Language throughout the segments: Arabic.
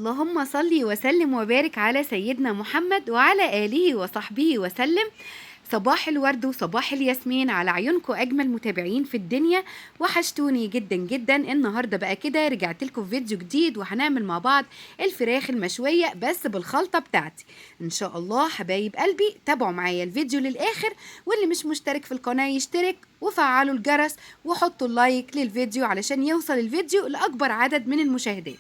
اللهم صل وسلم وبارك على سيدنا محمد وعلى آله وصحبه وسلم. صباح الورد وصباح الياسمين على عيونكم أجمل متابعين في الدنيا. وحشتوني جدا جدا. النهاردة بقى كده رجعت لكم في فيديو جديد، وهنعمل مع بعض الفراخ المشوية بس بالخلطة بتاعتي إن شاء الله. حبايب قلبي تابعوا معايا الفيديو للآخر، واللي مش مشترك في القناة يشترك وفعلوا الجرس وحطوا اللايك للفيديو علشان يوصل الفيديو لأكبر عدد من المشاهدات.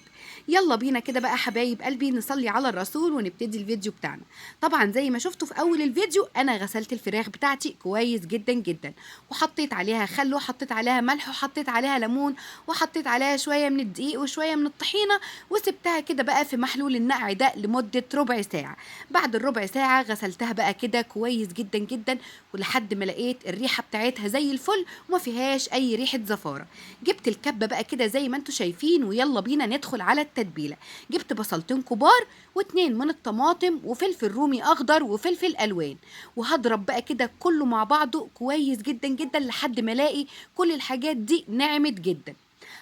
يلا بينا كده بقى حبايب قلبي نصلي على الرسول ونبتدي الفيديو بتاعنا. طبعا زي ما شفتوا في اول الفيديو انا غسلت الفراخ بتاعتي كويس جدا جدا، وحطيت عليها خل وحطيت عليها ملح وحطيت عليها ليمون وحطيت عليها شويه من الدقيق وشويه من الطحينه، وسبتها كده بقى في محلول النقع ده لمده ربع ساعه. بعد الربع ساعه غسلتها بقى كده كويس جدا جدا، ولحد ما لقيت الريحه بتاعتها زي الفل وما فيهاش اي ريحه زفاره. جبت الكبه بقى كده زي ما انتم شايفين، ويلا بينا ندخل على التتبيله. جبت بصلتين كبار واتنين من الطماطم وفلفل رومي اخضر وفلفل الوان، وهضرب بقى كده كله مع بعضه كويس جدا جدا لحد ما الاقي كل الحاجات دي نعمت جدا.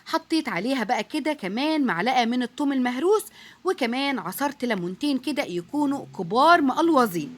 حطيت عليها بقى كده كمان معلقه من الثوم المهروس، وكمان عصرت ليمونتين كده يكونوا كبار مقلوظين.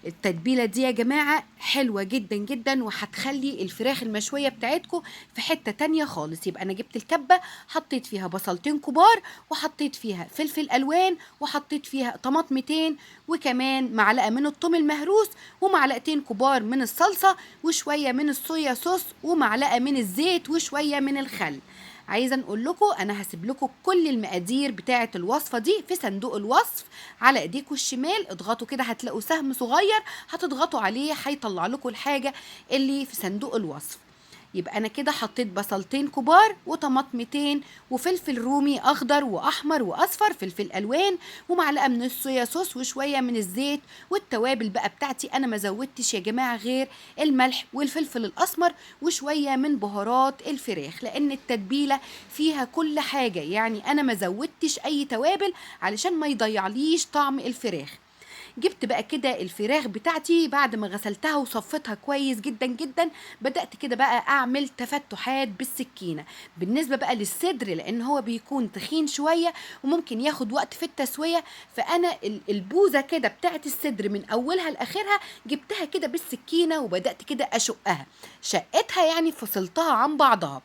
التتبيله دي يا جماعه حلوه جدا جدا، وهتخلي الفراخ المشويه بتاعتكم في حته تانية خالص. يبقى انا جبت الكبه حطيت فيها بصلتين كبار، وحطيت فيها فلفل الوان، وحطيت فيها طماطمتين، وكمان معلقه من الثوم المهروس، ومعلقتين كبار من الصلصه، وشويه من الصويا صوص، ومعلقه من الزيت، وشويه من الخل. عايزه نقول لكم انا هسيب لكم كل المقادير بتاعه الوصفه دي في صندوق الوصف على ايديكم الشمال. اضغطوا كده هتلاقوا سهم صغير هتضغطوا عليه هيطلع لكم الحاجه اللي في صندوق الوصف. يبقى انا كده حطيت بصلتين كبار وطماطمتين وفلفل رومي اخضر واحمر واصفر، فلفل الوان، ومعلقه من الصويا صوص، وشويه من الزيت. والتوابل بقى بتاعتي انا ما زودتش يا جماعه غير الملح والفلفل الاسمر وشويه من بهارات الفراخ، لان التتبيله فيها كل حاجه، يعني انا ما زودتش اي توابل علشان ما يضيعليش طعم الفراخ. جبت بقى كده الفراخ بتاعتي بعد ما غسلتها وصفتها كويس جدا جدا، بدأت كده بقى أعمل تفتحات بالسكينة. بالنسبة بقى للصدر لأن هو بيكون تخين شوية وممكن ياخد وقت في التسوية، فأنا البوزة كده بتاعت الصدر من أولها لآخرها جبتها كده بالسكينة وبدأت كده أشقها، شقتها يعني فصلتها عن بعضها.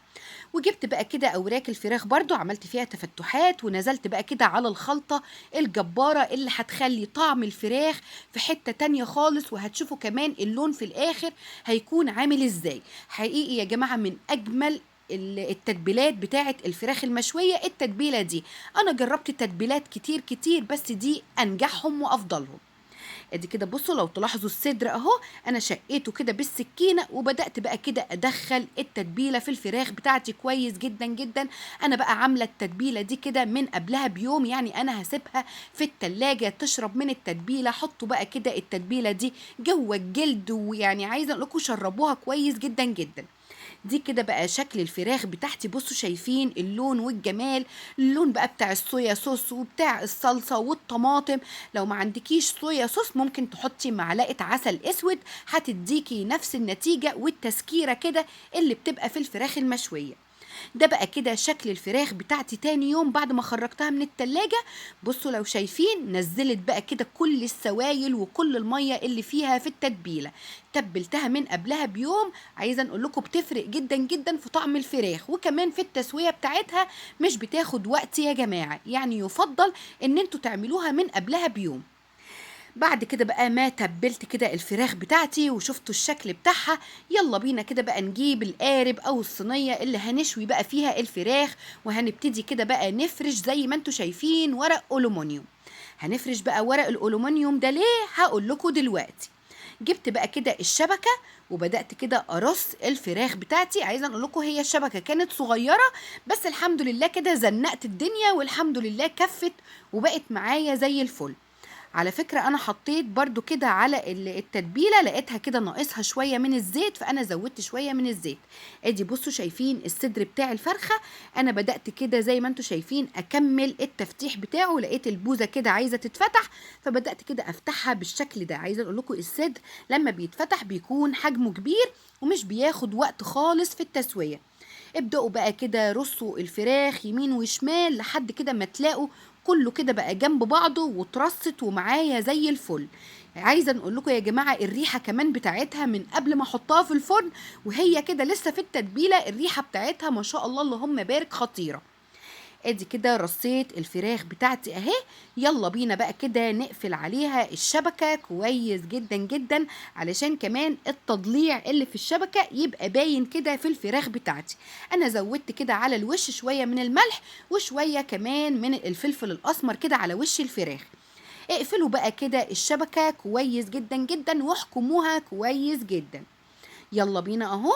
وجبت بقى كده اوراق الفراخ برضو عملت فيها تفتحات، ونزلت بقى كده على الخلطة الجبارة اللي هتخلي طعم الفراخ في حتة تانية خالص. وهتشوفوا كمان اللون في الاخر هيكون عامل ازاي. حقيقي يا جماعة من اجمل التتبيلات بتاعت الفراخ المشوية التتبيلة دي. انا جربت تتبيلات كتير كتير بس دي انجحهم وافضلهم. ادي كده بصوا لو تلاحظوا الصدر اهو انا شقيته كده بالسكينه، وبدات بقى كده ادخل التتبيله في الفراخ بتاعتي كويس جدا جدا. انا بقى عامله التتبيله دي كده من قبلها بيوم، يعني انا هسيبها في التلاجة تشرب من التتبيله. حطوا بقى كده التتبيله دي جوه الجلد، ويعني عايزه اقول لكم شربوها كويس جدا جدا. دي كده بقى شكل الفراخ بتاعتي، بصوا شايفين اللون والجمال. اللون بقى بتاع الصويا صوص وبتاع الصلصة والطماطم. لو ما عندكيش صويا صوص ممكن تحطي معلقة عسل اسود هتديكي نفس النتيجة والتسكيرة كده اللي بتبقى في الفراخ المشوية. ده بقى كده شكل الفراخ بتاعتي تاني يوم بعد ما خرجتها من التلاجة. بصوا لو شايفين نزلت بقى كده كل السوائل وكل المية اللي فيها في التتبيلة. تبلتها من قبلها بيوم. عايزة نقول لكم بتفرق جدا جدا في طعم الفراخ وكمان في التسوية بتاعتها، مش بتاخد وقت يا جماعة، يعني يفضل ان انتوا تعملوها من قبلها بيوم. بعد كده بقى ما تبلت كده الفراخ بتاعتي وشفتوا الشكل بتاعها، يلا بينا كده بقى نجيب القارب او الصينية اللي هنشوي بقى فيها الفراخ، وهنبتدي كده بقى نفرش زي ما انتوا شايفين ورق ألومنيوم. هنفرش بقى ورق الألومنيوم ده ليه هقول لكم دلوقتي. جبت بقى كده الشبكة وبدأت كده أرص الفراخ بتاعتي. عايزة أقول لكم هي الشبكة كانت صغيرة بس الحمد لله كده زنقت الدنيا، والحمد لله كفت وبقت معايا زي الفل. على فكرة أنا حطيت برضو كده على التتبيلة لقيتها كده ناقصها شوية من الزيت، فأنا زودت شوية من الزيت. ادي بصوا شايفين الصدر بتاع الفرخة، أنا بدأت كده زي ما انتوا شايفين أكمل التفتيح بتاعه. لقيت البوزة كده عايزة تتفتح فبدأت كده أفتحها بالشكل ده. عايزة أقول لكم الصدر لما بيتفتح بيكون حجمه كبير ومش بياخد وقت خالص في التسوية. ابدأوا بقى كده رصوا الفراخ يمين وشمال لحد كده ما تلاقوا كله كده بقى جنب بعضه وترصت ومعايا زي الفل. عايزه نقول لكم يا جماعه الريحه كمان بتاعتها من قبل ما احطها في الفرن وهي كده لسه في التتبيله، الريحه بتاعتها ما شاء الله اللهم بارك خطيره. ادي كده رصيت الفراخ بتاعتي اهي. يلا بينا بقى كده نقفل عليها الشبكة كويس جدا جدا، علشان كمان التضليع اللي في الشبكة يبقى باين كده في الفراخ بتاعتي. انا زودت كده على الوش شوية من الملح وشوية كمان من الفلفل الاسمر كده على وش الفراخ. اقفلوا بقى كده الشبكة كويس جدا جدا واحكموها كويس جدا. يلا بينا اهو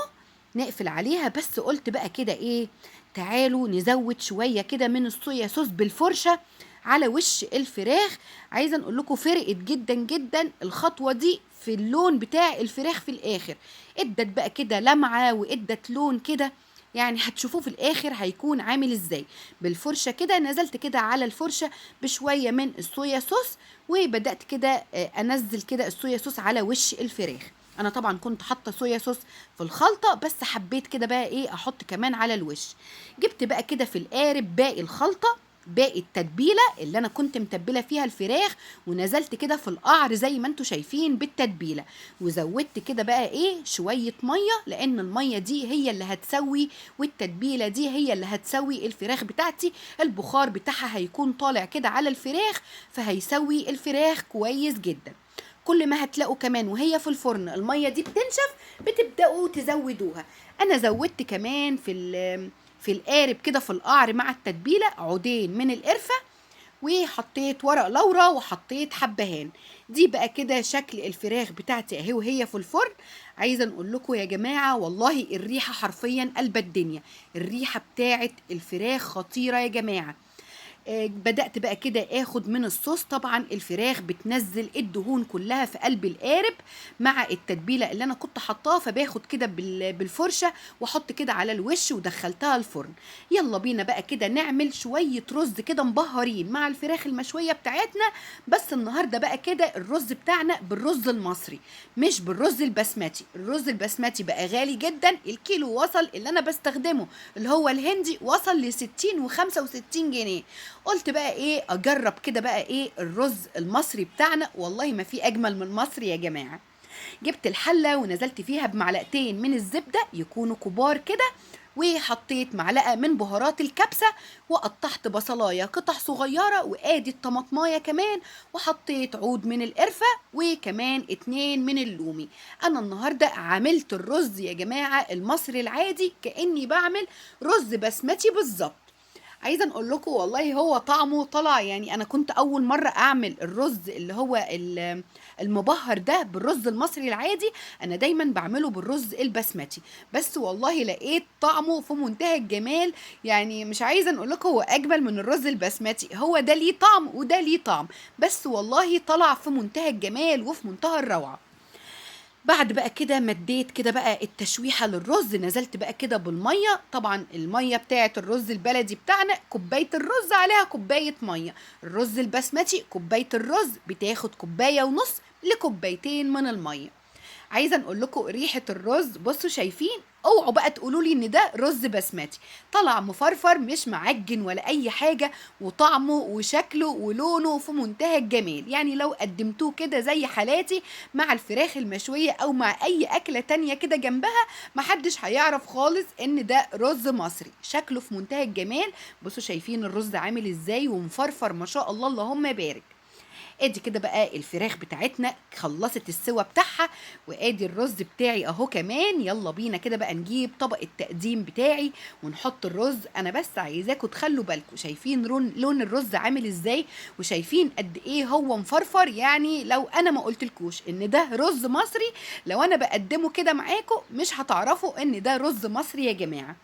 نقفل عليها. بس قلت بقى كده ايه، تعالوا نزود شوية كده من الصويا صوص بالفرشة على وش الفراخ. عايزة نقول لكم فرقت جدا جدا الخطوة دي في اللون بتاع الفراخ في الاخر، ادت بقى كده لمعة وادت لون كده، يعني هتشوفوه في الاخر هيكون عامل ازاي. بالفرشة كده نزلت كده على الفرشة بشوية من الصويا صوص، وبدأت كده انزل كده الصويا صوص على وش الفراخ. انا طبعا كنت حاطه صويا صوص في الخلطه، بس حبيت كده بقى ايه احط كمان على الوش. جبت بقى كده في القارب باقي الخلطه، باقي التتبيله اللي انا كنت متبله فيها الفراخ، ونزلت كده في القعر زي ما انتم شايفين بالتتبيله. وزودت كده بقى ايه شويه ميه، لان الميه دي هي اللي هتسوي، والتتبيله دي هي اللي هتسوي الفراخ بتاعتي. البخار بتاعها هيكون طالع كده على الفراخ، فهيسوي الفراخ كويس جدا. كل ما هتلاقوا كمان وهي في الفرن الميه دي بتنشف بتبداوا تزودوها. انا زودت كمان في القارب كده في القعر مع التتبيله عودين من القرفه، وحطيت ورق لورا وحطيت حبهان. دي بقى كده شكل الفراخ بتاعتي اهي وهي في الفرن. عايزه نقول لكم يا جماعه والله الريحه حرفيا قلب الدنيا، الريحه بتاعت الفراخ خطيره يا جماعه. بدأت بقى كده اخد من الصوص. طبعا الفراخ بتنزل الدهون كلها في قلب القارب مع التتبيله اللي انا كنت حطاها، فباخد كده بالفرشه واحط كده على الوش ودخلتها الفرن. يلا بينا بقى كده نعمل شويه رز كده مبهرين مع الفراخ المشويه بتاعتنا. بس النهارده بقى كده الرز بتاعنا بالرز المصري مش بالرز البسمتي. الرز البسمتي بقى غالي جدا، الكيلو وصل اللي انا بستخدمه اللي هو الهندي وصل ل60 و65 جنيه. قلت بقى ايه اجرب كده بقى ايه الرز المصري بتاعنا، والله ما في اجمل من مصر يا جماعه. جبت الحله ونزلت فيها بمعلقتين من الزبده يكونوا كبار كده، وحطيت معلقه من بهارات الكبسه، وقطعت بصلايه قطع صغيره، وادي الطماطمايه كمان، وحطيت عود من القرفه وكمان 2 من اللومي. انا النهارده عملت الرز يا جماعه المصري العادي كاني بعمل رز بسمتي بالظبط. عايزه نقول لكم والله هو طعمه طلع، يعني انا كنت اول مره اعمل الرز اللي هو المبهر ده بالرز المصري العادي، انا دايما بعمله بالرز البسمتي، بس والله لقيت طعمه في منتهى الجمال. يعني مش عايزه نقول لكم هو اجمل من الرز البسمتي، هو ده ليه طعم وده ليه طعم، بس والله طلع في منتهى الجمال وفي منتهى الروعه. بعد بقى كده مديت كده بقى التشويحة للرز، نزلت بقى كده بالمية. طبعا المية بتاعت الرز البلدي بتاعنا كوباية الرز عليها كوباية مية، الرز البسمتي كوباية الرز بتاخد كوباية ونص لكوبايتين من المية. عايزه نقول لكم ريحه الرز بصوا شايفين، اوعوا بقى تقولوا لي ان ده رز بسمتي. طلع مفرفر مش معجن ولا اي حاجه، وطعمه وشكله ولونه في منتهى الجمال. يعني لو قدمتوه كده زي حالاتي مع الفراخ المشويه او مع اي اكله تانية كده جنبها، محدش هيعرف خالص ان ده رز مصري. شكله في منتهى الجمال. بصوا شايفين الرز عامل ازاي ومفرفر ما شاء الله اللهم بارك. ادي كده بقى الفراخ بتاعتنا خلصت السوا بتاعها، وادي الرز بتاعي اهو كمان. يلا بينا كده بقى نجيب طبق التقديم بتاعي ونحط الرز. انا بس عايزاكم تخلوا بالكم شايفين لون الرز عامل ازاي، وشايفين قد ايه هو مفرفر. يعني لو انا ما قلتلكوش ان ده رز مصري، لو انا بقدمه كده معاكم مش هتعرفوا ان ده رز مصري يا جماعه.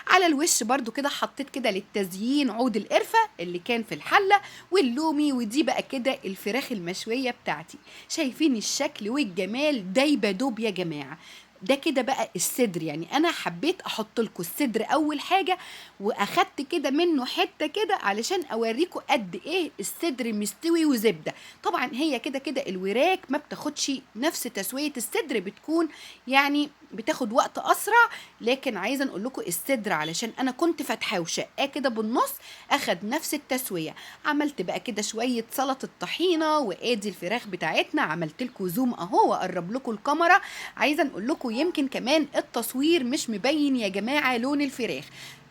على الوش برضو كده حطيت كده للتزيين عود القرفة اللي كان في الحلة واللومي. ودي بقى كده الفراخ المشوية بتاعتي. شايفين الشكل والجمال دايبة دوب يا جماعة. ده كده بقى الصدر. يعني انا حبيت احط لكم الصدر اول حاجه، واخدت كده منه حته كده علشان اوريكم قد ايه الصدر مستوي وزبده. طبعا هي كده كده الوراك ما بتاخدش نفس تسويه الصدر، بتكون يعني بتاخد وقت اسرع. لكن عايزه نقول لكم الصدر علشان انا كنت فاتحاه وشقاه كده بالنص، اخد نفس التسويه. عملت بقى كده شويه سلطه طحينه، وادي الفراخ بتاعتنا. عملت لكم زوم اهو واقرب لكم الكاميرا. عايزه نقول لكم يمكن كمان التصوير مش مبين يا جماعه لون الفراخ.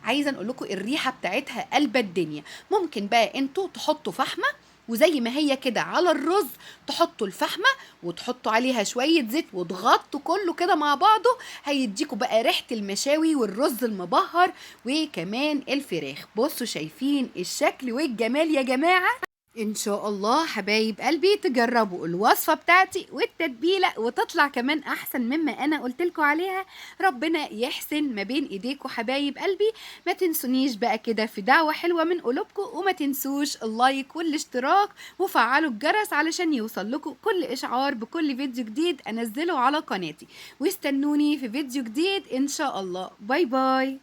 عايزه نقول لكم الريحه بتاعتها قلبة الدنيا. ممكن بقى انتوا تحطوا فحمه، وزي ما هي كده على الرز تحطوا الفحمه وتحطوا عليها شويه زيت وتغطوا كله كده مع بعضه. هيديكوا بقى ريحه المشاوي والرز المبهر وكمان الفراخ. بصوا شايفين الشكل والجمال يا جماعه؟ ان شاء الله حبايب قلبي تجربوا الوصفة بتاعتي والتتبيلة وتطلع كمان احسن مما انا قلتلكوا عليها. ربنا يحسن ما بين ايديكوا حبايب قلبي. ما تنسونيش بقى كده في دعوة حلوة من قلوبكم، وما تنسوش اللايك والاشتراك وفعلوا الجرس علشان يوصل لكم كل اشعار بكل فيديو جديد انزله على قناتي. واستنوني في فيديو جديد ان شاء الله. باي باي.